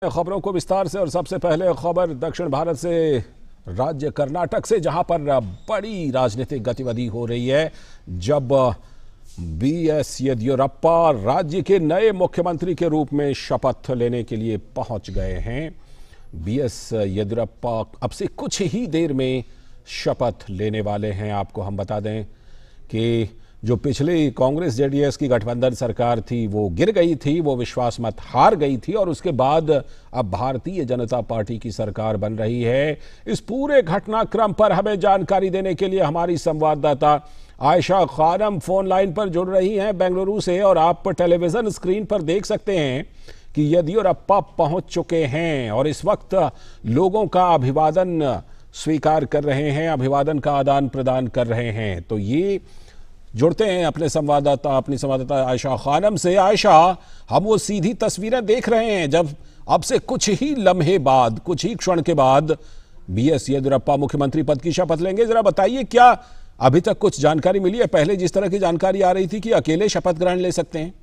खबरों को विस्तार से। और सबसे पहले खबर दक्षिण भारत से, राज्य कर्नाटक से, जहां पर बड़ी राजनीतिक गतिविधि हो रही है। जब बीएस येदियुरप्पा राज्य के नए मुख्यमंत्री के रूप में शपथ लेने के लिए पहुंच गए हैं। बीएस येदियुरप्पा अब से कुछ ही देर में शपथ लेने वाले हैं। आपको हम बता दें कि जो पिछली कांग्रेस जेडीएस की गठबंधन सरकार थी वो गिर गई थी, वो विश्वास मत हार गई थी और उसके बाद अब भारतीय जनता पार्टी की सरकार बन रही है। इस पूरे घटनाक्रम पर हमें जानकारी देने के लिए हमारी संवाददाता आयशा खानम फोन लाइन पर जुड़ रही हैं बेंगलुरु से। और आप टेलीविजन स्क्रीन पर देख सकते हैं कि येदियुरप्पा पहुंच चुके हैं और इस वक्त लोगों का अभिवादन स्वीकार कर रहे हैं, अभिवादन का आदान प्रदान कर रहे हैं। तो ये जुड़ते हैं अपनी संवाददाता आयशा खानम से। आयशा, हम वो सीधी तस्वीरें देख रहे हैं जब अब से कुछ ही लम्हे बाद, कुछ ही क्षण के बाद बीएस येदियुरप्पा मुख्यमंत्री पद की शपथ लेंगे। जरा बताइए, क्या अभी तक कुछ जानकारी मिली है? पहले जिस तरह की जानकारी आ रही थी कि अकेले शपथ ग्रहण ले सकते हैं।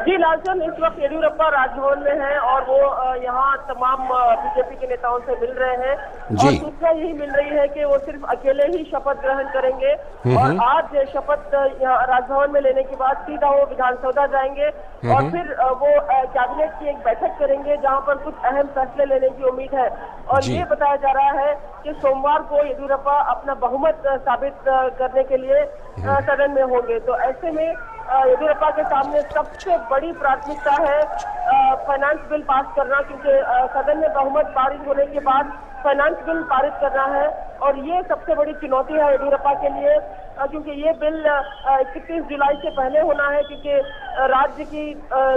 जी लालचंद, इस वक्त येदियुरप्पा राजभवन में हैं और वो यहाँ तमाम बीजेपी के नेताओं से मिल रहे हैं। और सूचना यही मिल रही है कि वो सिर्फ अकेले ही शपथ ग्रहण करेंगे और आज शपथ राजभवन में लेने के बाद सीधा वो विधानसभा जाएंगे और फिर वो कैबिनेट की एक बैठक करेंगे जहाँ पर कुछ अहम फैसले लेने की उम्मीद है। और ये बताया जा रहा है कि सोमवार को येदियुरप्पा अपना बहुमत साबित करने के लिए सदन में होंगे। तो ऐसे में येदियुरप्पा के सामने सबसे बड़ी प्राथमिकता है फाइनेंस बिल पास करना, क्योंकि सदन में बहुमत पारित होने के बाद फाइनेंस बिल पारित करना है और ये सबसे बड़ी चुनौती है येदियुरप्पा के लिए, क्योंकि ये बिल 31 जुलाई से पहले होना है, क्योंकि राज्य की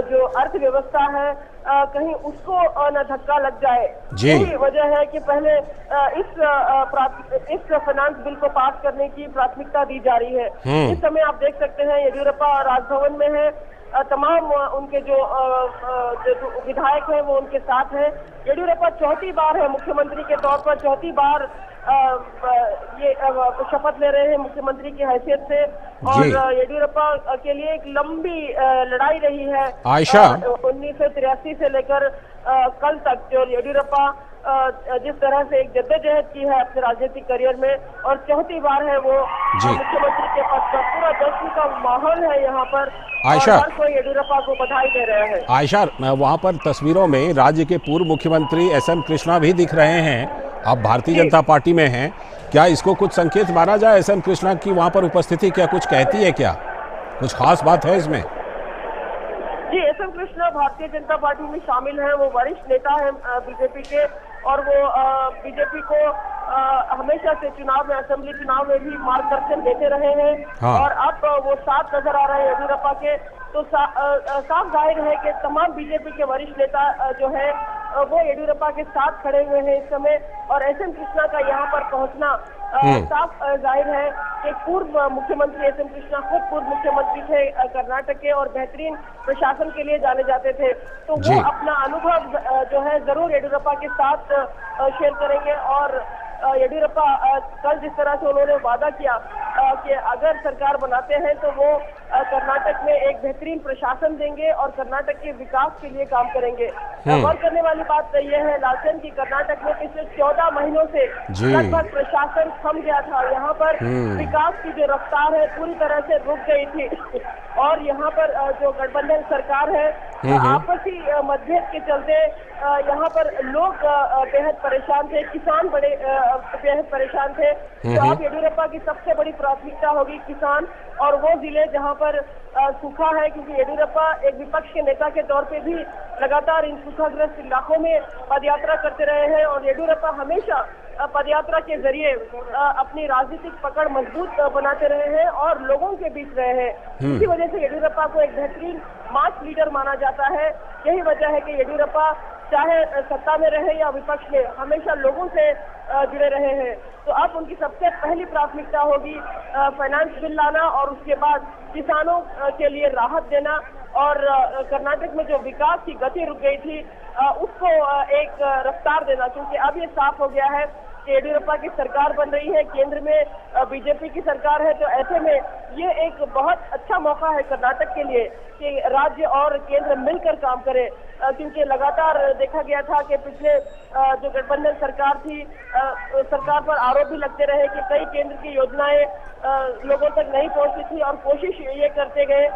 जो अर्थव्यवस्था है कहीं उसको न धक्का लग जाए। यही वजह है कि पहले इस फाइनेंस बिल को पास करने की प्राथमिकता दी जा रही है। इस समय आप देख सकते हैं येदियुरप्पा राजभवन में है, तमाम उनके जो विधायक हैं वो उनके साथ हैं। येदियुरप्पा चौथी बार है मुख्यमंत्री के तौर पर, चौथी बार ये शपथ ले रहे हैं मुख्यमंत्री की हैसियत से। और येदियुरप्पा के लिए एक लंबी लड़ाई रही है आयशा, 1983 से लेकर कल तक। जो येदियुरप्पा जिस तरह से एक जद्दोजहद की है अपने राजनीतिक करियर में और चौथी बार है वो मुख्यमंत्री के पद पर, पूरा जश्न का माहौल है यहाँ पर। आयशा, येदियुरप्पा को बधाई दे रहे हैं। आयशा, वहाँ पर तस्वीरों में राज्य के पूर्व मुख्यमंत्री एसएम कृष्णा भी दिख रहे हैं। आप भारतीय जनता पार्टी में हैं, क्या इसको कुछ संकेत माना जाए? एसएम कृष्णा की वहाँ पर उपस्थिति क्या कुछ कहती है? क्या कुछ खास बात है इसमें? जी, एसएम कृष्णा भारतीय जनता पार्टी में शामिल हैं। वो वरिष्ठ नेता हैं बीजेपी के और वो बीजेपी को हमेशा से चुनाव में, असेंबली चुनाव में भी मार्गदर्शन देते रहे हैं। और अब वो साथ नजर आ रहे हैं येदियुरप्पा के। तो साफ जाहिर है कि तमाम बीजेपी के वरिष्ठ नेता जो है वो येदियुरप्पा के साथ खड़े हुए हैं इस समय। और एसएम कृष्णा का यहाँ पर पहुंचना साफ जाहिर है कि पूर्व मुख्यमंत्री एसएम कृष्णा खुद पूर्व मुख्यमंत्री थे कर्नाटक के और बेहतरीन प्रशासन के लिए जाने जाते थे। तो वो अपना अनुभव जो है जरूर येदियुरप्पा के साथ शेयर करेंगे। और येदियुरप्पा कल जिस तरह से उन्होंने वादा किया कि अगर सरकार बनाते हैं तो वो कर्नाटक में एक बेहतरीन प्रशासन देंगे और कर्नाटक के विकास के लिए काम करेंगे। गौर करने वाली बात तो यह है लालचंद की कर्नाटक में पिछले 14 महीनों से लगभग प्रशासन थम गया था। यहाँ पर विकास की जो रफ्तार है पूरी तरह से रुक गई थी। और यहाँ पर जो गठबंधन सरकार है आपसी मतभेद के चलते यहाँ पर लोग बेहद परेशान थे, किसान बड़े बेहद परेशान थे। तो अब येदियुरप्पा की सबसे बड़ी प्राथमिकता होगी किसान और वो जिले जहाँ पर सूखा है, क्योंकि येदियुरप्पा एक विपक्ष के नेता के तौर पे भी लगातार इन सूखाग्रस्त इलाकों में पदयात्रा करते रहे हैं। और येदियुरप्पा हमेशा पदयात्रा के जरिए अपनी राजनीतिक पकड़ मजबूत बनाते रहे हैं और लोगों के बीच रहे हैं। इसी वजह से येदियुरप्पा को एक बेहतरीन मास लीडर माना जाता है। यही वजह है कि येदियुरप्पा चाहे सत्ता में रहे या विपक्ष में हमेशा लोगों से जुड़े रहे हैं। तो अब उनकी सबसे पहली प्राथमिकता होगी फाइनेंस बिल लाना और उसके बाद किसानों के लिए राहत देना और कर्नाटक में जो विकास की गति रुक गई थी उसको एक रफ्तार देना, क्योंकि अब ये साफ हो गया है येडियुरप्पा की सरकार बन रही है, केंद्र में बीजेपी की सरकार है, तो ऐसे में ये एक बहुत अच्छा मौका है कर्नाटक के लिए कि राज्य और केंद्र मिलकर काम करें, क्योंकि लगातार देखा गया था कि पिछले जो गठबंधन सरकार थी, सरकार पर आरोप भी लगते रहे कि कई केंद्र की योजनाएं लोगों तक नहीं पहुंची थी और कोशिश ये करते गए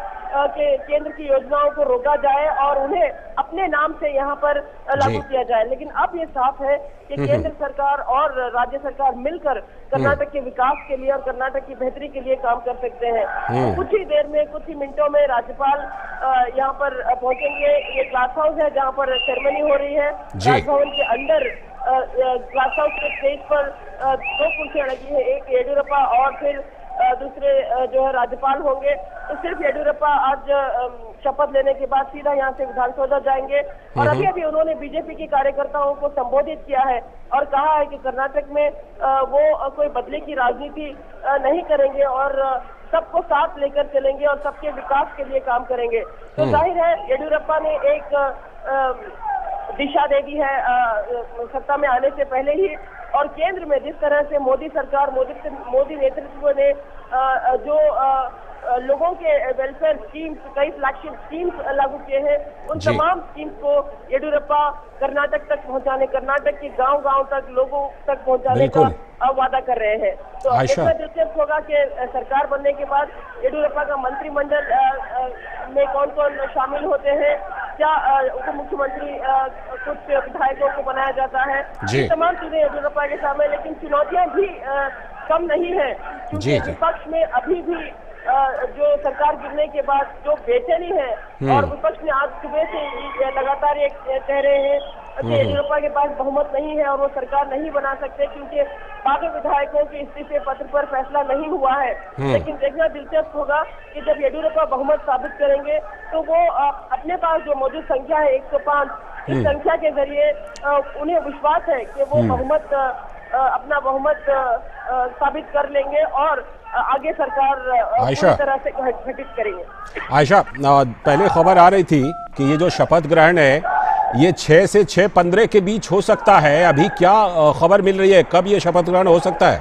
कि केंद्र की योजनाओं को रोका जाए और उन्हें अपने नाम से यहाँ पर लागू किया जाए। लेकिन अब ये साफ है कि केंद्र सरकार और राज्य सरकार मिलकर कर्नाटक के विकास के लिए और कर्नाटक की बेहतरी के लिए काम कर सकते हैं। कुछ ही देर में, कुछ ही मिनटों में राज्यपाल यहाँ पर पहुंचेंगे। ये ग्लास हाउस है जहाँ पर सेरेमनी हो रही है। राजभवन के अंदर ग्लास हाउस के स्टेज पर 2 कुर्सियां लगी है, एक येडियुरप्पा और फिर दूसरे जो है राज्यपाल होंगे। तो सिर्फ येडियुरप्पा आज शपथ लेने के बाद सीधा यहाँ से विधानसौधा जाएंगे और अभी अभी उन्होंने बीजेपी के कार्यकर्ताओं को संबोधित किया है और कहा है कि कर्नाटक में वो कोई बदले की राजनीति नहीं करेंगे और सबको साथ लेकर चलेंगे और सबके विकास के लिए काम करेंगे। तो जाहिर है येडियुरप्पा ने एक दिशा दे दी है सत्ता में आने से पहले ही, और केंद्र में जिस तरह से मोदी सरकार, मोदी नेतृत्व ने जो लोगों के वेलफेयर स्कीम्स, कई फ्लैगशिप स्कीम्स लागू किए हैं, उन तमाम स्कीम्स को येडियुरप्पा कर्नाटक तक पहुंचाने, कर्नाटक के गांव-गांव तक लोगों तक पहुंचाने का वादा कर रहे हैं। तो इसमें दिलचस्प होगा कि सरकार बनने के बाद येडियुरप्पा का मंत्रिमंडल में कौन कौन शामिल होते हैं, क्या उप मुख्यमंत्री कुछ विधायकों को बनाया जाता है, ये तमाम चीजें येडियुरप्पा के सामने। लेकिन चुनौतियां भी कम नहीं है, क्योंकि विपक्ष में अभी भी जो सरकार गिरने के बाद जो बेचैनी है, और विपक्ष ने आज सुबह से लगातार ये कह रहे हैं कि येडियुरप्पा के पास बहुमत नहीं है और वो सरकार नहीं बना सकते, क्योंकि बाकी विधायकों के इस्तीफे पत्र पर फैसला नहीं हुआ है। लेकिन देखना दिलचस्प होगा कि जब येडियुरप्पा बहुमत साबित करेंगे तो वो अपने पास जो मौजूद संख्या है 105, इस संख्या के जरिए उन्हें विश्वास है कि वो बहुमत अपना बहुमत साबित कर लेंगे और आगे सरकार पूरी तरह से गठित करेंगे। आयशा, पहले खबर आ रही थी कि ये जो शपथ ग्रहण है ये 6 से 6:15 के बीच हो सकता है, अभी क्या खबर मिल रही है, कब ये शपथ ग्रहण हो सकता है?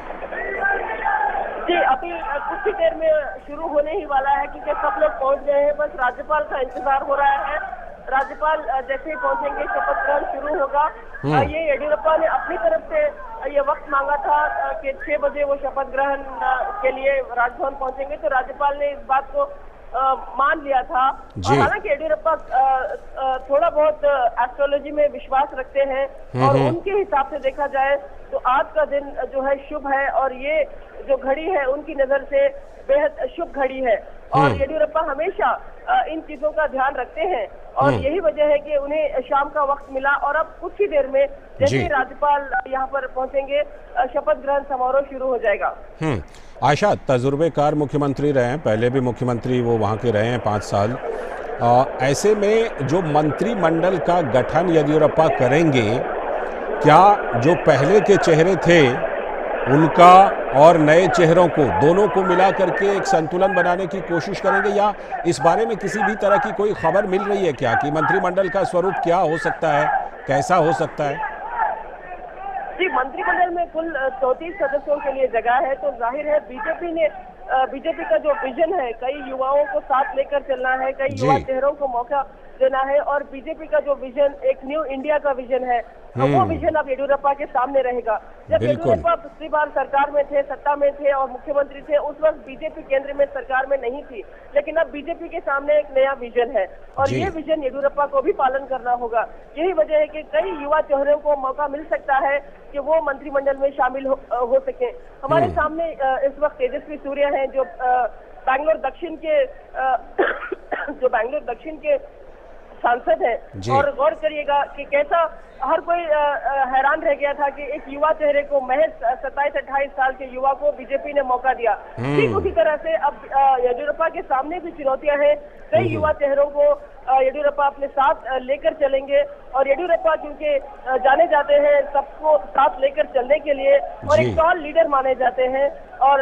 जी, अभी कुछ ही देर में शुरू होने ही वाला है, क्योंकि सब लोग पहुंच गए हैं, बस राज्यपाल का इंतजार हो रहा है। राज्यपाल जैसे ही पहुंचेंगे शपथ ग्रहण शुरू होगा। ये येडियुरप्पा ने अपनी तरफ से ये वक्त मांगा था कि 6 बजे वो शपथ ग्रहण के लिए राजभवन पहुंचेंगे, तो राज्यपाल ने इस बात को मान लिया था। हालांकि येडियुरप्पा थोड़ा बहुत एस्ट्रोलॉजी में विश्वास रखते हैं और उनके हिसाब से देखा जाए तो आज का दिन जो है शुभ है और ये जो घड़ी है उनकी नजर से बेहद शुभ घड़ी है। और येडियुरप्पा हमेशा इन चीजों का ध्यान रखते हैं और यही वजह है कि उन्हें शाम का वक्त मिला और अब कुछ ही देर में जैसे ही राज्यपाल यहाँ पर पहुंचेंगे शपथ ग्रहण समारोह शुरू हो जाएगा। आयशा, तजुर्बेकार मुख्यमंत्री रहे हैं, पहले भी मुख्यमंत्री वो वहाँ के रहे हैं 5 साल। ऐसे में जो मंत्रिमंडल का गठन येडियुरप्पा करेंगे, क्या जो पहले के चेहरे थे उनका और नए चेहरों को, दोनों को मिला करके एक संतुलन बनाने की कोशिश करेंगे, या इस बारे में किसी भी तरह की कोई खबर मिल रही है क्या कि मंत्रिमंडल का स्वरूप क्या हो सकता है, कैसा हो सकता है? जी, मंत्रिमंडल में कुल 34 सदस्यों के लिए जगह है, तो जाहिर है बीजेपी का जो विजन है, कई युवाओं को साथ लेकर चलना है, कई युवा चेहरों को मौका देना है और बीजेपी का जो विजन एक न्यू इंडिया का विजन है, वो विजन अब येडियुरप्पा के सामने रहेगा। जब येडियुरप्पा पिछली बार सरकार में थे, सत्ता में थे और मुख्यमंत्री थे, उस वक्त बीजेपी केंद्र में सरकार में नहीं थी, लेकिन अब बीजेपी के सामने एक नया विजन है और ये विजन येडियुरप्पा को भी पालन करना होगा। यही वजह है कि कई युवा चेहरों को मौका मिल सकता है कि वो मंत्रिमंडल में शामिल हो सके। हमारे सामने इस वक्त तेजस्वी सूर्य हैं जो बैंगलोर दक्षिण के सांसद है और गौर करिएगा कि कैसा हर कोई हैरान रह गया था कि एक युवा चेहरे को, महज 27-28 साल के युवा को बीजेपी ने मौका दिया। ठीक उसी तरह से अब येडियुरप्पा के सामने भी चुनौतियां हैं। कई युवा चेहरों को येडियुरप्पा अपने साथ लेकर चलेंगे और येडियुरप्पा क्योंकि जाने जाते हैं सबको साथ लेकर चलने के लिए और एक टॉल लीडर माने जाते हैं और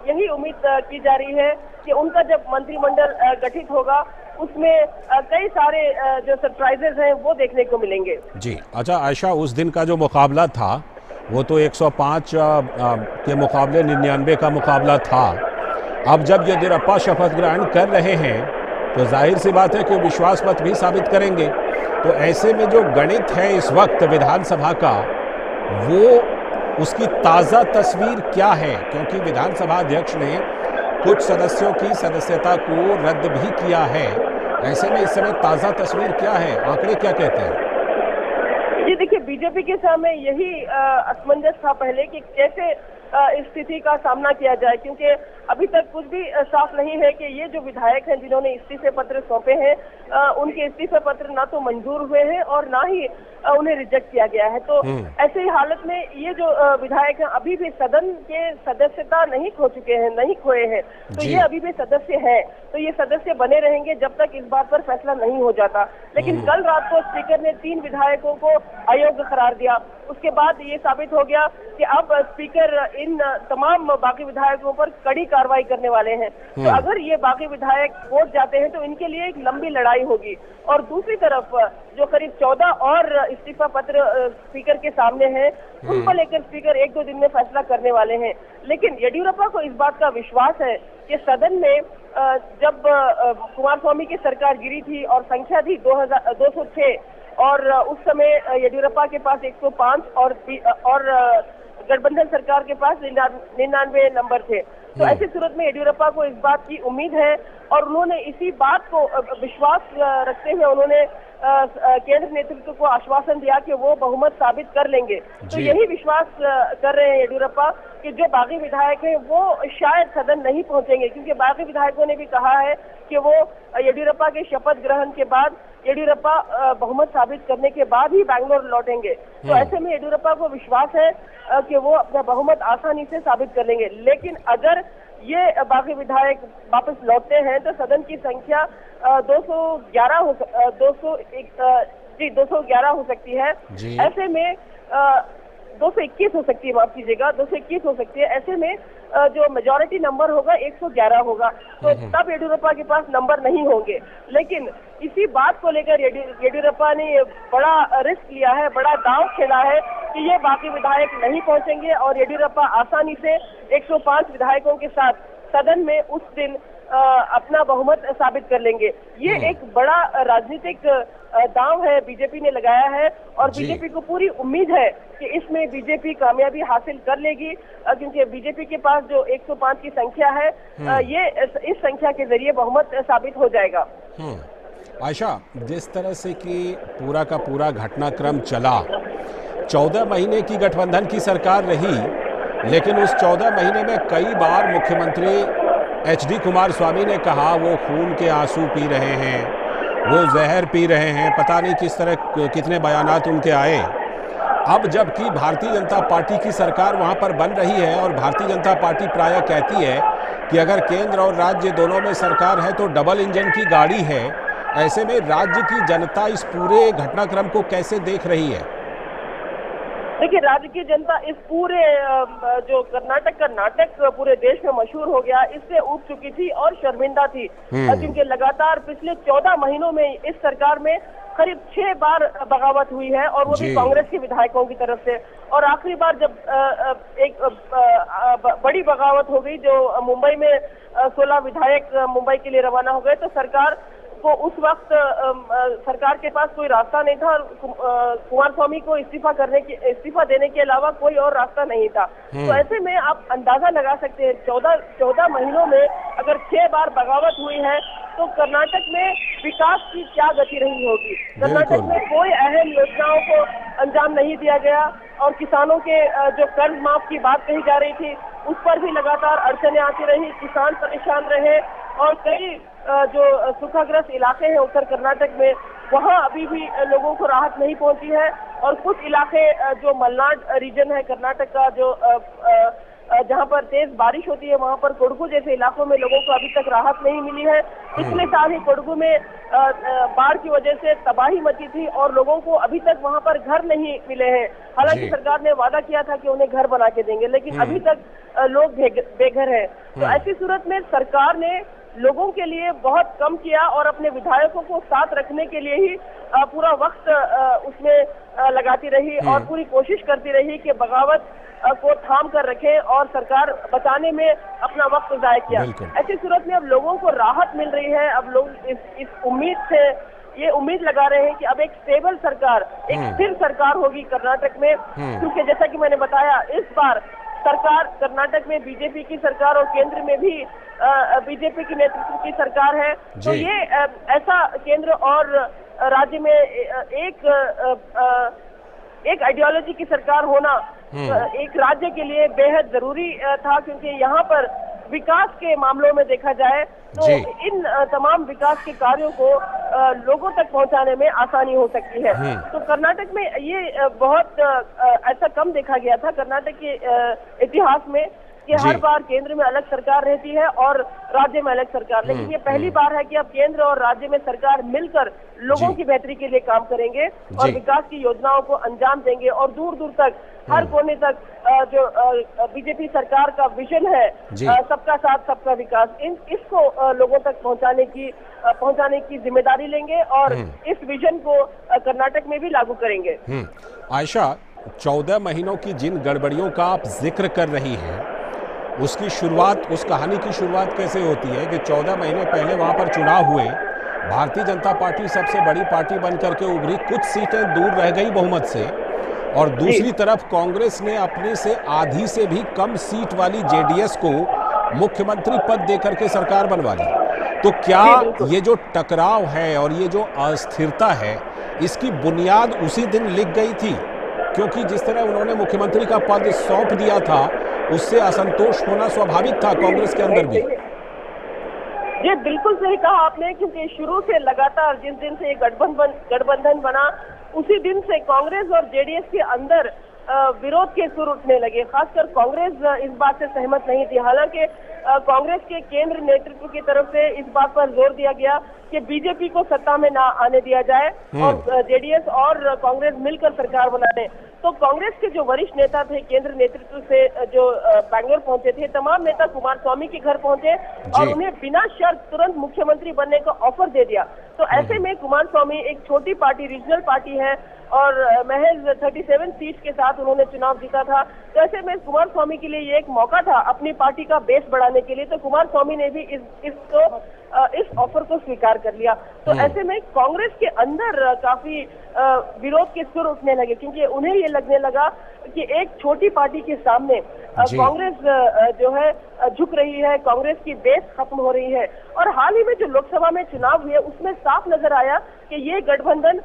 यही उम्मीद की जा रही है कि उनका जब मंत्रिमंडल गठित होगा उसमें कई सारे जो सरप्राइजेस हैं वो देखने को मिलेंगे। जी, अच्छा आयशा, उस दिन का जो मुकाबला था वो तो 105 के मुकाबले 99 का मुकाबला था। अब जब येदियुरप्पा शपथ ग्रहण कर रहे हैं तो जाहिर सी बात है कि विश्वास मत भी साबित करेंगे। तो ऐसे में जो गणित है इस वक्त विधानसभा का, वो उसकी ताज़ा तस्वीर क्या है? क्योंकि विधानसभा अध्यक्ष ने कुछ सदस्यों की सदस्यता को रद्द भी किया है। ऐसे में इस समय ताज़ा तस्वीर क्या है, आंकड़े क्या कहते हैं? जी देखिए, बीजेपी के सामने यही असमंजस था पहले कि कैसे इस स्थिति का सामना किया जाए, क्योंकि अभी तक कुछ भी साफ नहीं है कि ये जो विधायक हैं जिन्होंने इस्तीफे पत्र सौंपे हैं, उनके इस्तीफे पत्र ना तो मंजूर हुए हैं और ना ही उन्हें रिजेक्ट किया गया है। तो ऐसे ही हालत में ये जो विधायक हैं अभी भी सदन के सदस्यता नहीं खो चुके हैं, नहीं खोए हैं, तो ये अभी भी सदस्य हैं। तो ये सदस्य बने रहेंगे जब तक इस बात पर फैसला नहीं हो जाता। लेकिन कल रात को स्पीकर ने 3 विधायकों को अयोग्य करार दिया। उसके बाद ये साबित हो गया कि अब स्पीकर इन तमाम बाकी विधायकों पर कड़ी कार्रवाई करने वाले हैं। तो अगर ये बाकी विधायक वोट जाते हैं तो इनके लिए एक लंबी लड़ाई होगी। और दूसरी तरफ जो करीब 14 और इस्तीफा पत्र स्पीकर के सामने हैं, उनको लेकर स्पीकर 1-2 दिन में फैसला करने वाले हैं। लेकिन येदियुरप्पा को इस बात का विश्वास है कि सदन में जब कुमारस्वामी की सरकार गिरी थी और संख्या थी 206 और उस समय येदियुरप्पा के पास 105 और गठबंधन सरकार के पास 99 नंबर थे। तो ऐसी सूरत में येदियुरप्पा को इस बात की उम्मीद है और उन्होंने इसी बात को विश्वास रखते हुए उन्होंने केंद्र नेतृत्व को आश्वासन दिया कि वो बहुमत साबित कर लेंगे। तो यही विश्वास कर रहे हैं येदियुरप्पा कि जो बागी विधायक हैं वो शायद सदन नहीं पहुंचेंगे, क्योंकि बागी विधायकों ने भी कहा है कि वो येदियुरप्पा के शपथ ग्रहण के बाद येदियुरप्पा बहुमत साबित करने के बाद ही बैंगलोर लौटेंगे। तो ऐसे में येदियुरप्पा को विश्वास है कि वो अपना बहुमत आसानी से साबित कर लेंगे। लेकिन अगर ये बाकी विधायक वापस लौटते हैं तो सदन की संख्या 211 हो सकती है। ऐसे में 221 हो सकती है, माफ कीजिएगा, 221 हो सकती है। ऐसे में जो मेजॉरिटी नंबर होगा 111 होगा, तो तब येदियुरप्पा के पास नंबर नहीं होंगे। लेकिन इसी बात को लेकर येदियुरप्पा ने बड़ा रिस्क लिया है, बड़ा दांव खेला है कि ये बाकी विधायक नहीं पहुंचेंगे और येदियुरप्पा आसानी से 105 विधायकों के साथ सदन में उस दिन अपना बहुमत साबित कर लेंगे। ये एक बड़ा राजनीतिक दांव है बीजेपी ने लगाया है और बीजेपी को पूरी उम्मीद है कि इसमें बीजेपी कामयाबी हासिल कर लेगी, क्योंकि बीजेपी के पास जो 105 की संख्या है, ये इस संख्या के जरिए बहुमत साबित हो जाएगा। आयशा, जिस तरह से कि पूरा का पूरा घटनाक्रम चला, 14 महीने की गठबंधन की सरकार रही, लेकिन उस 14 महीने में कई बार मुख्यमंत्री HD कुमारस्वामी ने कहा वो खून के आंसू पी रहे हैं, वो जहर पी रहे हैं, पता नहीं किस तरह कितने बयानात उनके आए। अब जबकि भारतीय जनता पार्टी की सरकार वहां पर बन रही है और भारतीय जनता पार्टी प्रायः कहती है कि अगर केंद्र और राज्य दोनों में सरकार है तो डबल इंजन की गाड़ी है, ऐसे में राज्य की जनता इस पूरे घटनाक्रम को कैसे देख रही है? देखिए, राज्य की जनता इस पूरे जो कर्नाटक का नाटक पूरे देश में मशहूर हो गया, इससे ऊब चुकी थी और शर्मिंदा थी, क्योंकि लगातार पिछले 14 महीनों में इस सरकार में करीब 6 बार बगावत हुई है और वो भी कांग्रेस के विधायकों की तरफ से। और आखिरी बार जब एक बड़ी बगावत हो गई, जो मुंबई में 16 विधायक मुंबई के लिए रवाना हो गए, तो सरकार को उस वक्त सरकार के पास कोई रास्ता नहीं था और कुमारस्वामी को इस्तीफा देने के अलावा कोई और रास्ता नहीं था। तो ऐसे में आप अंदाजा लगा सकते हैं 14 महीनों में अगर 6 बार बगावत हुई है तो कर्नाटक में विकास की क्या गति रही होगी। कर्नाटक में कोई अहम योजनाओं को अंजाम नहीं दिया गया और किसानों के जो कर्ज माफ की बात कही जा रही थी उस पर भी लगातार अड़चनें आती रही, किसान परेशान रहे और कई जो सूखाग्रस्त इलाके हैं उत्तर कर्नाटक में, वहां अभी भी लोगों को राहत नहीं पहुंची है। और कुछ इलाके जो मलनाड रीजन है कर्नाटक का, जो जहां पर तेज बारिश होती है, वहां पर कोडगु जैसे इलाकों में लोगों को अभी तक राहत नहीं मिली है। पिछले साल ही कोडगु में बाढ़ की वजह से तबाही मची थी और लोगों को अभी तक वहां पर घर नहीं मिले हैं। हालांकि सरकार ने वादा किया था कि उन्हें घर बना के देंगे, लेकिन अभी तक लोग बेघर हैं। तो ऐसी सूरत में सरकार ने लोगों के लिए बहुत कम किया और अपने विधायकों को साथ रखने के लिए ही पूरा वक्त उसमें लगाती रही और पूरी कोशिश करती रही कि बगावत को थाम कर रखें और सरकार बचाने में अपना वक्त जाया किया। ऐसी सूरत में अब लोगों को राहत मिल रही है। अब लोग इस उम्मीद से ये उम्मीद लगा रहे हैं कि अब एक स्टेबल सरकार, एक स्थिर सरकार होगी कर्नाटक में, क्योंकि जैसा कि मैंने बताया इस बार सरकार कर्नाटक में बीजेपी की सरकार और केंद्र में भी बीजेपी की नेतृत्व की सरकार है। तो ये ऐसा केंद्र और राज्य में एक आइडियोलॉजी की सरकार होना एक राज्य के लिए बेहद जरूरी था, क्योंकि यहाँ पर विकास के मामलों में देखा जाए तो इन तमाम विकास के कार्यों को लोगों तक पहुंचाने में आसानी हो सकती है। तो कर्नाटक में ये बहुत ऐसा कम देखा गया था कर्नाटक के इतिहास में कि हर बार केंद्र में अलग सरकार रहती है और राज्य में अलग सरकार, लेकिन ये पहली बार है कि अब केंद्र और राज्य में सरकार मिलकर लोगों की बेहतरी के लिए काम करेंगे और विकास की योजनाओं को अंजाम देंगे और दूर दूर तक हर कोने तक जो बीजेपी सरकार का विजन है सबका साथ सबका विकास, इसको लोगों तक पहुंचाने की जिम्मेदारी लेंगे और इस विजन को कर्नाटक में भी लागू करेंगे। आयशा, 14 महीनों की जिन गड़बड़ियों का आप जिक्र कर रही हैं, उसकी शुरुआत, उस कहानी की शुरुआत कैसे होती है कि 14 महीने पहले वहां पर चुनाव हुए, भारतीय जनता पार्टी सबसे बड़ी पार्टी बनकर के उभरी, कुछ सीटें दूर रह गई बहुमत से, और दूसरी तरफ कांग्रेस ने अपने से आधी से भी कम सीट वाली जेडीएस को मुख्यमंत्री पद देकर के सरकार बनवा ली। तो क्या ये जो टकराव है और ये जो अस्थिरता है, इसकी बुनियाद उसी दिन लिख गई थी? क्योंकि जिस तरह उन्होंने मुख्यमंत्री का पद सौंप दिया था, उससे असंतोष होना स्वाभाविक था कांग्रेस के अंदर भी। ये बिल्कुल सही कहा आपने, क्योंकि शुरू से लगातार जिस दिन से ये गठबंधन बना, उसी दिन से कांग्रेस और जेडीएस के अंदर विरोध के सुर उठने लगे। खासकर कांग्रेस इस बात से सहमत नहीं थी। हालांकि कांग्रेस के केंद्र नेतृत्व की तरफ से इस बात पर जोर दिया गया कि बीजेपी को सत्ता में ना आने दिया जाए और जेडीएस और कांग्रेस मिलकर सरकार बनाने। तो कांग्रेस के जो वरिष्ठ नेता थे केंद्र नेतृत्व से, जो बैंगलोर पहुंचे थे, तमाम नेता कुमारस्वामी के घर पहुंचे और उन्हें बिना शर्त तुरंत मुख्यमंत्री बनने का ऑफर दे दिया। तो ऐसे में कुमारस्वामी एक छोटी पार्टी, रीजनल पार्टी है और महज 37 सीट के साथ उन्होंने चुनाव जीता था। तो ऐसे में कुमारस्वामी के लिए ये एक मौका था अपनी पार्टी का बेस बढ़ाने के लिए। तो कुमारस्वामी ने भी इस ऑफर को स्वीकार कर लिया। तो ऐसे में कांग्रेस के अंदर काफी विरोध के सुर उठने लगे, क्योंकि उन्हें ये लगने लगा कि एक छोटी पार्टी के सामने कांग्रेस जो है झुक रही है, कांग्रेस की बेस खत्म हो रही है। और हाल ही में जो लोकसभा में चुनाव हुए उसमें साफ नजर आया कि ये गठबंधन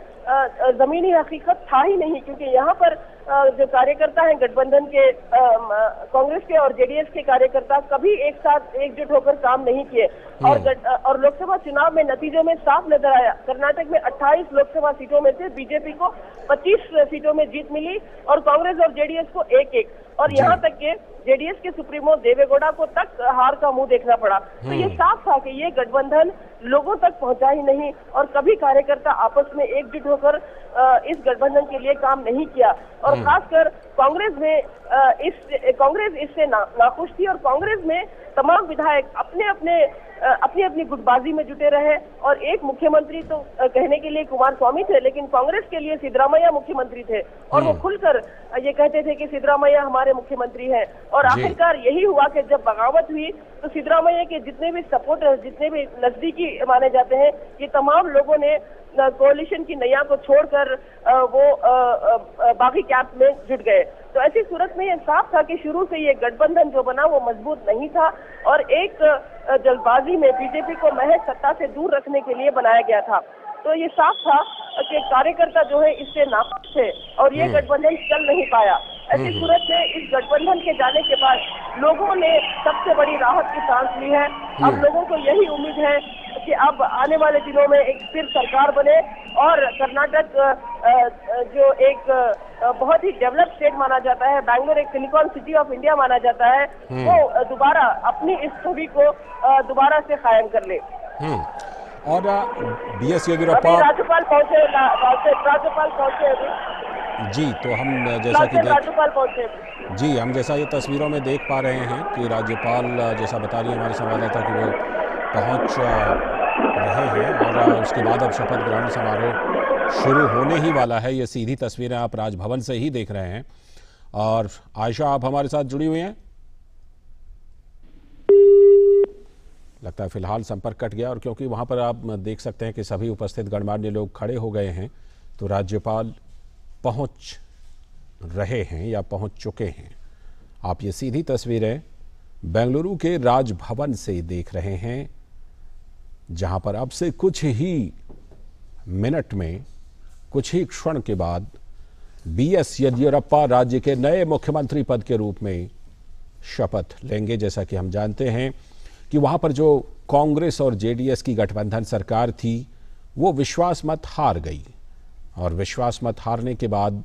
जमीनी हकीकत था ही नहीं, क्योंकि यहाँ पर जो कार्यकर्ता हैं गठबंधन के, कांग्रेस के और जेडीएस के कार्यकर्ता कभी एक साथ एकजुट होकर काम नहीं किए। और लोकसभा चुनाव में नतीजों में साफ नजर आया, कर्नाटक में 28 लोकसभा सीटों में से बीजेपी को 25 सीटों में जीत मिली और कांग्रेस और जेडीएस को एक-एक, और यहाँ तक के जेडीएस के सुप्रीमो देवेगौड़ा को तक हार का मुंह देखना पड़ा। तो ये साफ था कि ये गठबंधन लोगों तक पहुंचा ही नहीं और कभी कार्यकर्ता आपस में एकजुट होकर इस गठबंधन के लिए काम नहीं किया। और खासकर कांग्रेस इससे नाखुश थी और कांग्रेस में तमाम विधायक अपनी अपनी गुटबाजी में जुटे रहे। और एक मुख्यमंत्री तो कहने के लिए कुमारस्वामी थे, लेकिन कांग्रेस के लिए सिद्धरामैया मुख्यमंत्री थे और वो खुलकर ये कहते थे कि सिद्धरामैया हमारे मुख्यमंत्री हैं। और आखिरकार यही हुआ कि जब बगावत हुई तो सिद्धरामैया के जितने भी सपोर्टर्स, जितने भी नजदीकी माने जाते हैं, ये तमाम लोगों ने कोalition की नैया को छोड़कर वो बागी कैंप में जुट गए। तो ऐसी सूरत में ये साफ था कि शुरू से ये गठबंधन जो बना वो मजबूत नहीं था और एक जल्दबाजी में बीजेपी को महज सत्ता से दूर रखने के लिए बनाया गया था। तो ये साफ था कि कार्यकर्ता जो है इससे नाखुश थे और ये गठबंधन चल नहीं पाया। ऐसी सूरत में इस गठबंधन के जाने के बाद लोगों ने सबसे बड़ी राहत की सांस ली है। अब लोगों को यही उम्मीद है कि अब आने वाले दिनों में एक स्थिर सरकार बने और कर्नाटक जो एक बहुत ही डेवलप स्टेट माना जाता है, बैंगलोर एक सिलिकॉन सिटी ऑफ इंडिया माना जाता है, वो दोबारा अपनी इस छवि को दोबारा से कायम कर ले। और बीएस येदियुरप्पा राज्यपाल पहुंचे जी, तो हम जैसा कि राज्यपाल पहुंचे हम जैसा ये तस्वीरों में देख पा रहे हैं कि राज्यपाल, जैसा बता रही है हमारे संवाददाता, कि वो पहुंच रहे हैं और उसके बाद अब शपथ ग्रहण समारोह शुरू होने ही वाला है। ये सीधी तस्वीरें आप राजभवन से ही देख रहे हैं। और आयशा, आप हमारे साथ जुड़ी हुई हैं? लगता है फिलहाल संपर्क कट गया। और क्योंकि वहां पर आप देख सकते हैं कि सभी उपस्थित गणमान्य लोग खड़े हो गए हैं, तो राज्यपाल पहुंच रहे हैं या पहुंच चुके हैं। आप ये सीधी तस्वीरें बेंगलुरु के राजभवन से देख रहे हैं, जहां पर अब से कुछ ही मिनट में, कुछ ही क्षण के बाद बीएस येदियुरप्पा राज्य के नए मुख्यमंत्री पद के रूप में शपथ लेंगे। जैसा कि हम जानते हैं कि वहां पर जो कांग्रेस और जेडीएस की गठबंधन सरकार थी, वो विश्वास मत हार गई और विश्वास मत हारने के बाद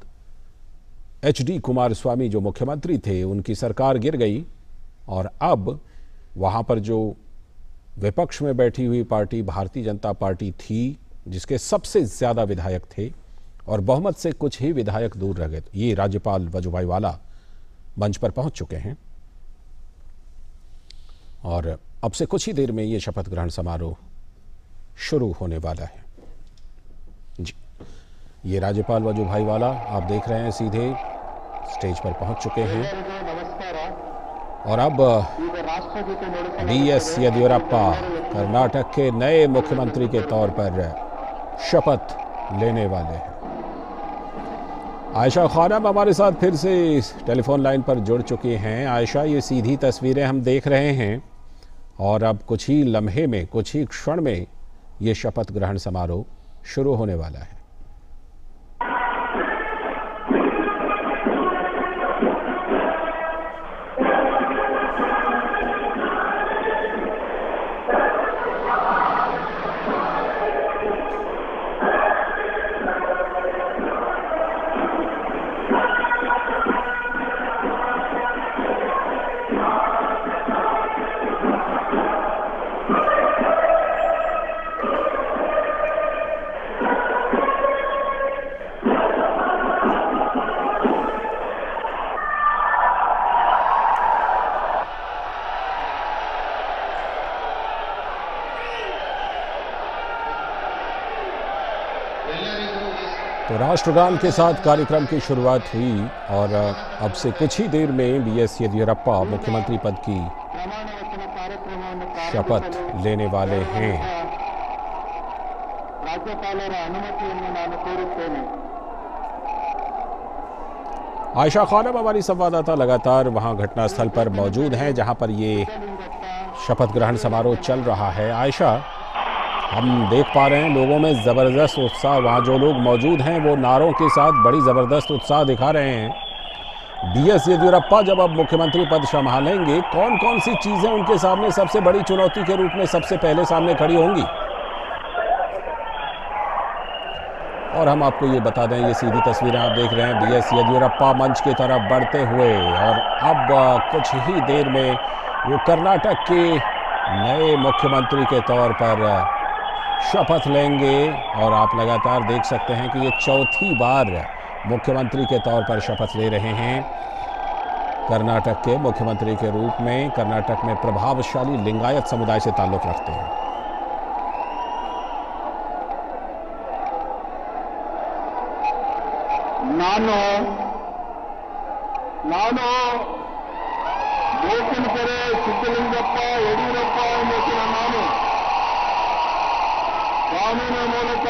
एचडी कुमारस्वामी जो मुख्यमंत्री थे, उनकी सरकार गिर गई। और अब वहां पर जो विपक्ष में बैठी हुई पार्टी भारतीय जनता पार्टी थी, जिसके सबसे ज्यादा विधायक थे और बहुमत से कुछ ही विधायक दूर रह गए, ये राज्यपाल वजुभाई वाला मंच पर पहुंच चुके हैं और अब से कुछ ही देर में ये शपथ ग्रहण समारोह शुरू होने वाला है। जी, ये राज्यपाल वजुभाई वाला आप देख रहे हैं, सीधे स्टेज पर पहुंच चुके हैं। और अब बीएस येदियुरप्पा कर्नाटक के नए मुख्यमंत्री के तौर पर शपथ लेने वाले हैं। आयशा खानम हमारे साथ फिर से टेलीफोन लाइन पर जुड़ चुकी हैं। आयशा, ये सीधी तस्वीरें हम देख रहे हैं और अब कुछ ही लम्हे में, कुछ ही क्षण में ये शपथ ग्रहण समारोह शुरू होने वाला है। तो राष्ट्रगान के साथ कार्यक्रम की शुरुआत हुई और अब से कुछ ही देर में बीएस येदियुरप्पा मुख्यमंत्री पद की शपथ लेने वाले हैं। आयशा खानम हमारी संवाददाता लगातार वहां घटनास्थल पर मौजूद हैं, जहां पर ये शपथ ग्रहण समारोह चल रहा है। आयशा, हम देख पा रहे हैं लोगों में ज़बरदस्त उत्साह, वहाँ जो लोग मौजूद हैं वो नारों के साथ बड़ी ज़बरदस्त उत्साह दिखा रहे हैं। बीएस येदियुरप्पा जब अब मुख्यमंत्री पद संभालेंगे, कौन कौन सी चीज़ें उनके सामने सबसे बड़ी चुनौती के रूप में सबसे पहले सामने खड़ी होंगी? और हम आपको ये बता दें, ये सीधी तस्वीरें आप देख रहे हैं बीएस येदियुरप्पा मंच की तरफ बढ़ते हुए, और अब कुछ ही देर में वो कर्नाटक के नए मुख्यमंत्री के तौर पर शपथ लेंगे। और आप लगातार देख सकते हैं कि ये चौथी बार मुख्यमंत्री के तौर पर शपथ ले रहे हैं कर्नाटक के मुख्यमंत्री के रूप में। कर्नाटक में प्रभावशाली लिंगायत समुदाय से ताल्लुक रखते हैं। ನಾನು ಬೋಕನಕೆರೆ ಸಿದ್ದಲಿಂಗಪ್ಪ ಯಡಿಯೂರಪ್ಪ ಎಂಬುವ ನಾನು ಕಾನೂನಿನ ಮೂಲಕ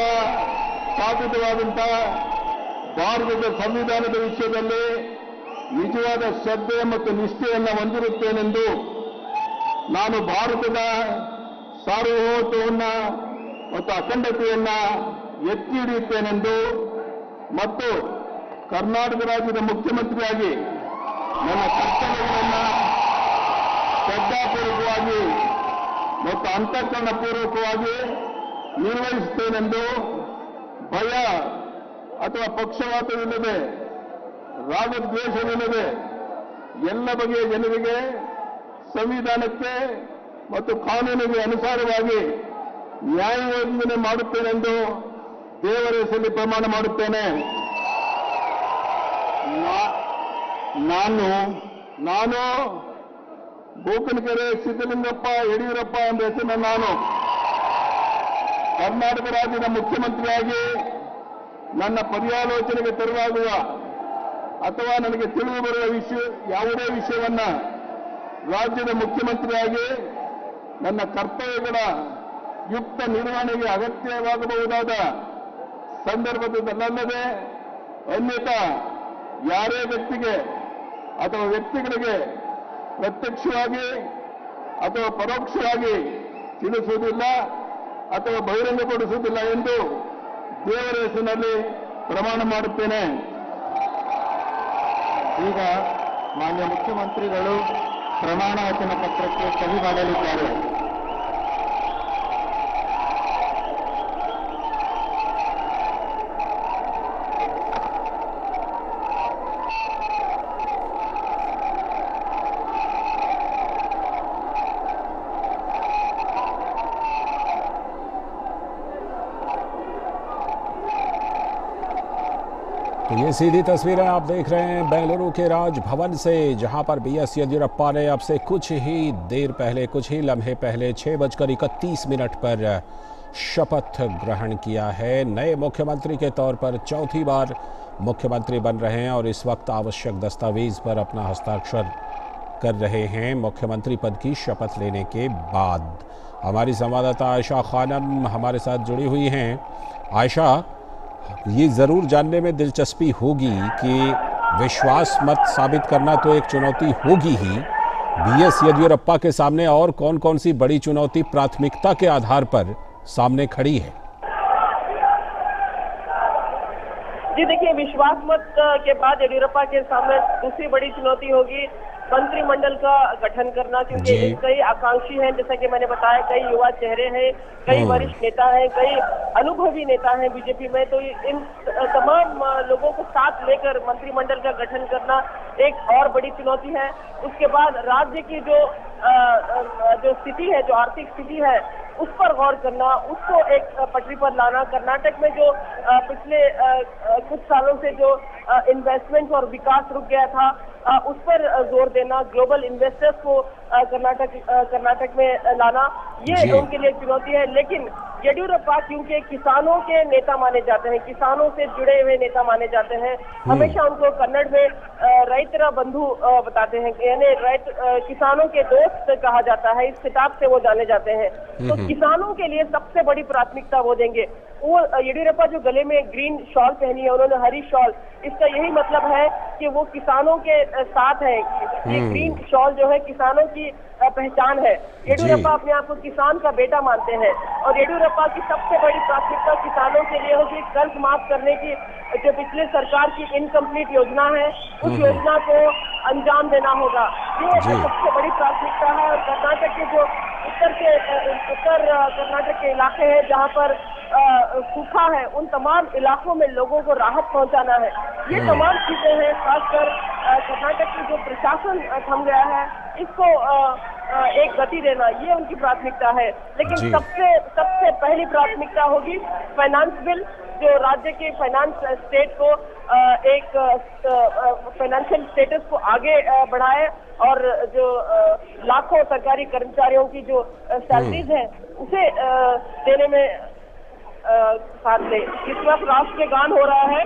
ಸ್ಥಾಪಿತವಾದಂತಹ ಭಾರತದ ಸಂವಿಧಾನದ ವಿಷಯದಲ್ಲಿ ನಿಜವಾದ ಶ್ರದ್ಧೆ ಮತ್ತು ನಿಷ್ಠೆಯನ್ನು ಹೊಂದಿರುತ್ತೇನೆಂದು, ನಾನು ಭಾರತದ ಸಾರ್ವಭೌಮತ್ವವನ್ನು ಮತ್ತು ಅಖಂಡತೆಯನ್ನು ಎತ್ತಿ ಹಿಡಿಯುತ್ತೇನೆಂದು ಮತ್ತು ಕರ್ನಾಟಕ ರಾಜ್ಯದ ಮುಖ್ಯಮಂತ್ರಿಯಾಗಿ ನನ್ನ ಕರ್ತವ್ಯಗಳನ್ನು ಶ್ರದ್ಧಾಪೂರ್ವಕವಾಗಿ ಮತ್ತು ಅಂತಃಕರಣಪೂರ್ವಕವಾಗಿ ನಿರ್ವಹಿಸುತ್ತೇನೆಂದು ಭಯ ಅಥವಾ ಪಕ್ಷಪಾತವಿಲ್ಲದೆ, ರಾಗದ್ವೇಷವಿಲ್ಲದೆ ಎಲ್ಲ ಬಗೆಯ ಜನರಿಗೆ ಸಂವಿಧಾನಕ್ಕೆ ಮತ್ತು ಕಾನೂನಿಗೆ ಅನುಸಾರವಾಗಿ ನ್ಯಾಯ ಒದಗಿಸಲು ಮಾಡುತ್ತೇನೆಂದು ದೇವರ ಹೆಸರಲ್ಲಿ ಪ್ರಮಾಣ ಮಾಡುತ್ತೇನೆ. ನಾನು ಬೂಕನಕೆರೆ ಸಿದ್ದಲಿಂಗಪ್ಪ ಯಡಿಯೂರಪ್ಪ ಎಂಬ ಹೆಸರಿನ ನಾನು ಕರ್ನಾಟಕ ರಾಜ್ಯದ ಮುಖ್ಯಮಂತ್ರಿಯಾಗಿ ನನ್ನ ಪರ್ಯಾಲೋಚನೆಗೆ ತರಲಾಗುವ ಅಥವಾ ನನಗೆ ತಿಳಿದು ಬರುವ ಯಾವುದೇ ವಿಷಯವನ್ನ ರಾಜ್ಯದ ಮುಖ್ಯಮಂತ್ರಿಯಾಗಿ ನನ್ನ ಕರ್ತವ್ಯಗಳ ಯುಕ್ತ ನಿರ್ವಹಣೆಗೆ ಅಗತ್ಯವಾಗಬಹುದಾದ ಸಂದರ್ಭದಲ್ಲದೆ ಅನ್ಯಥಾ ಯಾರೇ ವ್ಯಕ್ತಿಗೆ ಅಥವಾ ವ್ಯಕ್ತಿಗಳಿಗೆ ಪ್ರತ್ಯಕ್ಷವಾಗಿ ಅಥವಾ ಪರೋಕ್ಷವಾಗಿ ತಿಳಿಸುವುದಿಲ್ಲ ಅಥವಾ ಬಹಿರಂಗಪಡಿಸುವುದಿಲ್ಲ ಎಂದು ದೇವರ ಹೆಸರಿನಲ್ಲಿ ಪ್ರಮಾಣ ಮಾಡುತ್ತೇನೆ. ಈಗ ಮಾನ್ಯ ಮುಖ್ಯಮಂತ್ರಿಗಳು ಪ್ರಮಾಣ ವಚನ ಪತ್ರಕ್ಕೆ ಸಹಿ ಮಾಡಲಿದ್ದಾರೆ. तो ये सीधी तस्वीरें आप देख रहे हैं बेंगलुरु के राजभवन से, जहां पर बीएस येदियुरप्पा ने अब से कुछ ही देर पहले, कुछ ही लम्हे पहले 6:31 पर शपथ ग्रहण किया है। नए मुख्यमंत्री के तौर पर चौथी बार मुख्यमंत्री बन रहे हैं और इस वक्त आवश्यक दस्तावेज पर अपना हस्ताक्षर कर रहे हैं मुख्यमंत्री पद की शपथ लेने के बाद। हमारी संवाददाता आयशा खानम हमारे साथ जुड़ी हुई हैं। आयशा, ये ज़रूर जानने में दिलचस्पी होगी कि विश्वास मत साबित करना तो एक चुनौती होगी ही, बीएस येदियुरप्पा के सामने और कौन कौन सी बड़ी चुनौती प्राथमिकता के आधार पर सामने खड़ी है? जी देखिए, विश्वास मत के बाद येदियुरप्पा के सामने दूसरी बड़ी चुनौती होगी मंत्रिमंडल का गठन करना, क्योंकि कई आकांक्षी हैं, जैसा कि मैंने बताया, कई युवा चेहरे हैं, कई वरिष्ठ नेता हैं, कई अनुभवी नेता हैं बीजेपी में। तो इन तमाम लोगों को साथ लेकर मंत्रिमंडल का गठन करना एक और बड़ी चुनौती है। उसके बाद राज्य की जो स्थिति है, जो आर्थिक स्थिति है, उस पर गौर करना, उसको एक पटरी पर लाना। कर्नाटक में जो पिछले कुछ सालों से जो इन्वेस्टमेंट और विकास रुक गया था, उस पर जोर देना, ग्लोबल इन्वेस्टर्स को कर्नाटक में लाना, ये उनके लिए चुनौती है। लेकिन येदियुरप्पा क्योंकि किसानों के नेता माने जाते हैं, किसानों से जुड़े हुए नेता माने जाते हैं, हमेशा उनको कन्नड़ में रैतर बंधु बताते हैं, यानी किसानों के दोस्त कहा जाता है, इस खिताब से वो जाने जाते हैं। तो किसानों के लिए सबसे बड़ी प्राथमिकता वो देंगे। वो येदियुरप्पा जो गले में ग्रीन शॉल पहनी है, उन्होंने हरी शॉल, इसका यही मतलब है कि वो किसानों के साथ है। ये ग्रीन शॉल जो है किसानों की पहचान है। येदियुरप्पा अपने आप को किसान का बेटा मानते हैं और येदियुरप्पा की सबसे बड़ी प्राथमिकता किसानों के लिए होगी कर्ज माफ करने की। जो पिछले सरकार की इनकम्प्लीट योजना है, उस योजना को अंजाम देना होगा, ये सबसे बड़ी प्राथमिकता है। और कर्नाटक के जो उत्तर कर्नाटक के इलाके हैं जहाँ पर सूखा है, उन तमाम इलाकों में लोगों को राहत पहुंचाना है। ये तमाम चीजें हैं। खासकर कर्नाटक की जो प्रशासन थम गया है, इसको एक गति देना, ये उनकी प्राथमिकता है। लेकिन सबसे पहली प्राथमिकता होगी फाइनेंस बिल, जो राज्य के फाइनेंस स्टेट को एक फाइनेंशियल स्टेटस को आगे बढ़ाए और जो लाखों सरकारी कर्मचारियों की जो सैलरीज है, उसे देने में साथ ले। इस वक्त राष्ट्रीय गान हो रहा है।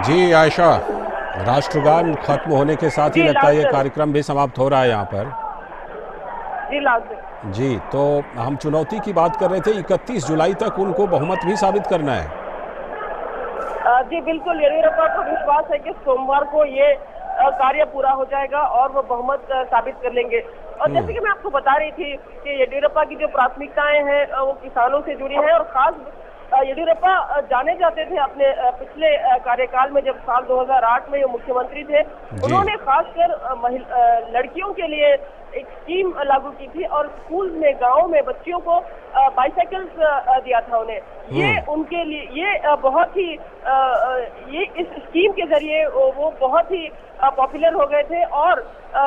जी आयशा, राष्ट्रगान खत्म होने के साथ ही लगता है ये कार्यक्रम भी समाप्त हो रहा है यहाँ पर। जी, तो हम चुनौती की बात कर रहे थे, 31 जुलाई तक उनको बहुमत भी साबित करना है। जी बिल्कुल, येडियुरप्पा को विश्वास है कि सोमवार को ये कार्य पूरा हो जाएगा और वो बहुमत साबित कर लेंगे। और जैसे कि मैं आपको बता रही थी कि येडियुरप्पा की जो प्राथमिकताएं हैं वो किसानों से जुड़ी हैं, और खास येडियुरप्पा जाने जाते थे अपने पिछले कार्यकाल में, जब साल 2008 में ये मुख्यमंत्री थे, उन्होंने खासकर लड़कियों के लिए एक स्कीम लागू की थी और स्कूल में, गाँव में बच्चियों को बाइसाइकिल्स दिया था उन्हें। ये उनके लिए ये बहुत ही ये इस स्कीम के जरिए वो बहुत ही पॉपुलर हो गए थे, और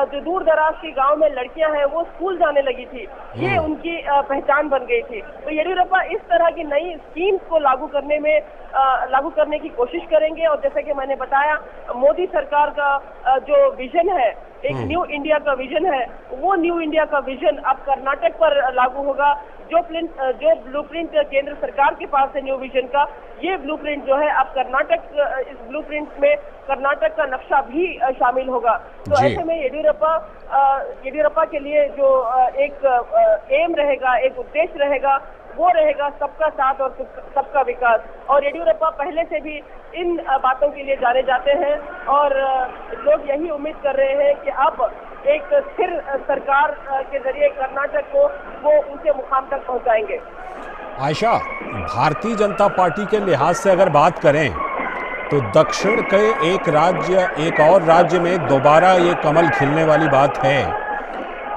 जो दूर दराज के गांव में लड़कियां हैं वो स्कूल जाने लगी थी, ये उनकी पहचान बन गई थी। तो येडियुरप्पा इस तरह की नई स्कीम्स को लागू करने की कोशिश करेंगे। और जैसे कि मैंने बताया, मोदी सरकार का जो विजन है, एक न्यू इंडिया का विजन है, वो न्यू इंडिया का विजन अब कर्नाटक पर लागू होगा। जो ब्लूप्रिंट केंद्र सरकार के पास है न्यू विजन का, ये ब्लूप्रिंट जो है अब कर्नाटक, इस ब्लूप्रिंट में कर्नाटक का नक्शा भी शामिल होगा। तो ऐसे में येडियुरप्पा के लिए जो एक एम रहेगा, एक उद्देश्य रहेगा, वो रहेगा सबका साथ और सबका विकास। और येडियुरप्पा पहले से भी इन बातों के लिए जाने जाते हैं, और लोग यही उम्मीद कर रहे हैं कि अब एक स्थिर सरकार के जरिए कर्नाटक को वो ऊंचे मुकाम तक पहुंचाएंगे। आयशा, भारतीय जनता पार्टी के लिहाज से अगर बात करें तो दक्षिण के एक और राज्य में दोबारा ये कमल खिलने वाली बात है।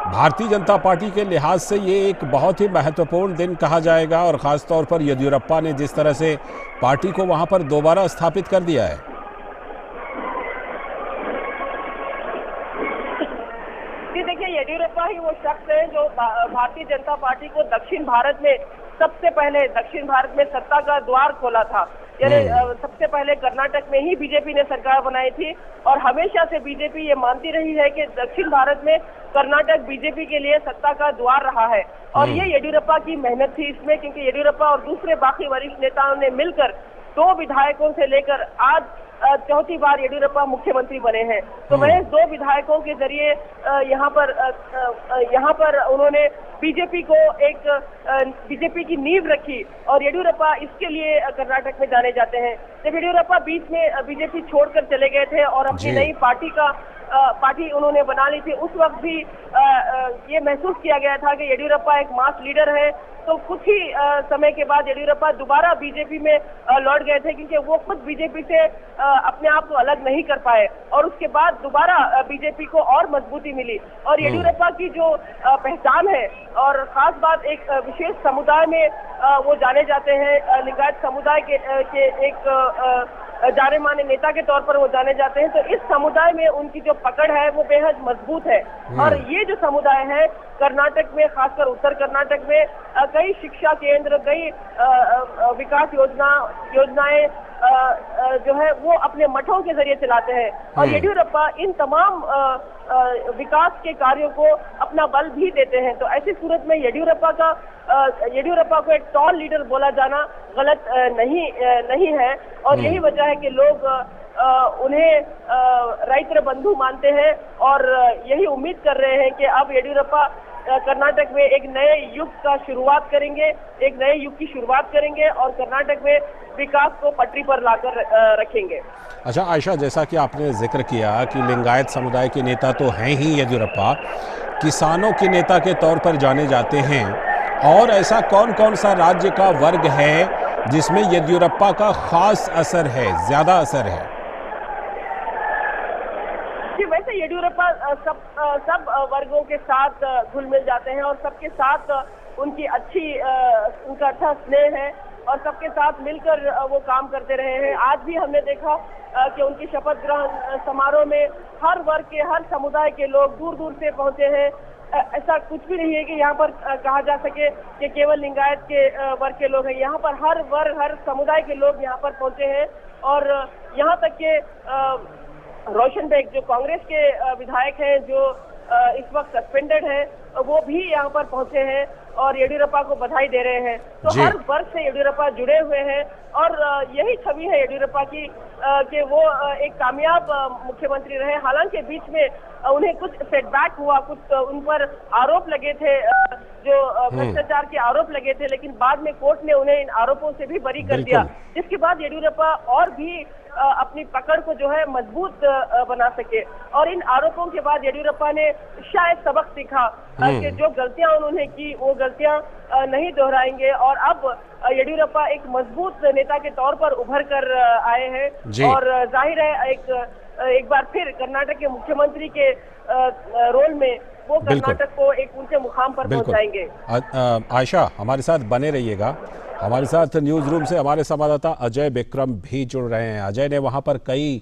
भारतीय जनता पार्टी के लिहाज से ये एक बहुत ही महत्वपूर्ण दिन कहा जाएगा, और खास तौर पर येडियुरप्पा ने जिस तरह से पार्टी को वहां पर दोबारा स्थापित कर दिया है। जी देखिए, येडियुरप्पा ही वो शख्स है जो भारतीय जनता पार्टी को दक्षिण भारत में सबसे पहले सत्ता का द्वार खोला था। यानी सबसे पहले कर्नाटक में ही बीजेपी ने सरकार बनाई थी, और हमेशा से बीजेपी ये मानती रही है कि दक्षिण भारत में कर्नाटक बीजेपी के लिए सत्ता का द्वार रहा है। और ये येडियुरप्पा की मेहनत थी इसमें, क्योंकि येडियुरप्पा और दूसरे बाकी वरिष्ठ नेताओं ने मिलकर 2 विधायकों से लेकर आज चौथी बार येडियुरप्पा मुख्यमंत्री बने हैं। तो वह 2 विधायकों के जरिए यहाँ पर उन्होंने बीजेपी की नींव रखी, और येडियुरप्पा इसके लिए कर्नाटक में जाने जाते हैं। जब येडियुरप्पा बीच में बीजेपी छोड़कर चले गए थे और अपनी नई पार्टी उन्होंने बना ली थी, उस वक्त भी ये महसूस किया गया था कि येडियुरप्पा एक मास लीडर है। तो कुछ ही समय के बाद येडियुरप्पा दोबारा बीजेपी में लौट गए थे, क्योंकि वो खुद बीजेपी से अपने आप को अलग नहीं कर पाए, और उसके बाद दोबारा बीजेपी को और मजबूती मिली। और येडियुरप्पा की जो पहचान है, और खास बात एक विशेष समुदाय में वो जाने जाते हैं, लिंगायत समुदाय के एक जाने माने नेता के तौर पर वो जाने जाते हैं। तो इस समुदाय में उनकी जो पकड़ है वो बेहद मजबूत है। और ये जो समुदाय है कर्नाटक में, खासकर उत्तर कर्नाटक में, कई शिक्षा केंद्र, कई विकास योजनाएं जो है वो अपने मठों के जरिए चलाते हैं। और येडियुरप्पा इन तमाम विकास के कार्यों को अपना बल भी देते हैं। तो ऐसी सूरत में येडियुरप्पा को एक टॉल लीडर बोला जाना गलत नहीं है, और यही वजह है कि लोग उन्हें रैत्र बंधु मानते हैं, और यही उम्मीद कर रहे हैं कि अब येडियुरप्पा कर्नाटक में एक नए युग की शुरुआत करेंगे और कर्नाटक में विकास को पटरी पर लाकर रखेंगे। अच्छा आयशा, जैसा कि आपने जिक्र किया कि लिंगायत समुदाय के नेता तो हैं ही येडियुरप्पा, किसानों के नेता के तौर पर जाने जाते हैं, और ऐसा कौन कौन सा राज्य का वर्ग है जिसमें येडियुरप्पा का खास असर है, ज्यादा असर है? वैसे येडियुरप्पा सब वर्गों के साथ घुल मिल जाते हैं, और सबके साथ उनका अच्छा स्नेह है, और सबके साथ मिलकर वो काम करते रहे हैं। आज भी हमने देखा कि उनकी शपथ ग्रहण समारोह में हर वर्ग के, हर समुदाय के लोग दूर दूर से पहुंचे हैं। ऐसा कुछ भी नहीं है कि यहाँ पर कहा जा सके कि केवल लिंगायत के वर्ग के लोग हैं। यहाँ पर हर वर्ग, हर समुदाय के लोग यहाँ पर पहुंचे हैं, और यहाँ तक के रोशन बेग जो कांग्रेस के विधायक हैं, जो इस वक्त सस्पेंडेड है, वो भी यहाँ पर पहुंचे हैं और येडियुरप्पा को बधाई दे रहे हैं। तो हर वर्ग से येडियुरप्पा जुड़े हुए हैं, और यही छवि है येडियुरप्पा की कि वो एक कामयाब मुख्यमंत्री रहे। हालांकि बीच में उन्हें कुछ सेटबैक हुआ, कुछ उन पर आरोप लगे थे, जो भ्रष्टाचार के आरोप लगे थे, लेकिन बाद में कोर्ट ने उन्हें इन आरोपों से भी बरी कर दिया, जिसके बाद येडियुरप्पा और भी अपनी पकड़ को जो है मजबूत बना सके। और इन आरोपों के बाद येडियुरप्पा ने शायद सबक सीखा कि जो गलतियां उन्होंने की वो गलतियां नहीं दोहराएंगे, और अब येडियुरप्पा एक मजबूत नेता के तौर पर उभर कर आए हैं। और जाहिर है एक बार फिर कर्नाटक के मुख्यमंत्री के रोल में वो कर्नाटक को एक ऊंचे मुकाम पर पहुंचाएंगे। आयशा, हमारे साथ बने रहिएगा। हमारे साथ न्यूज रूम से हमारे संवाददाता अजय विक्रम भी जुड़ रहे हैं। अजय ने वहां पर कई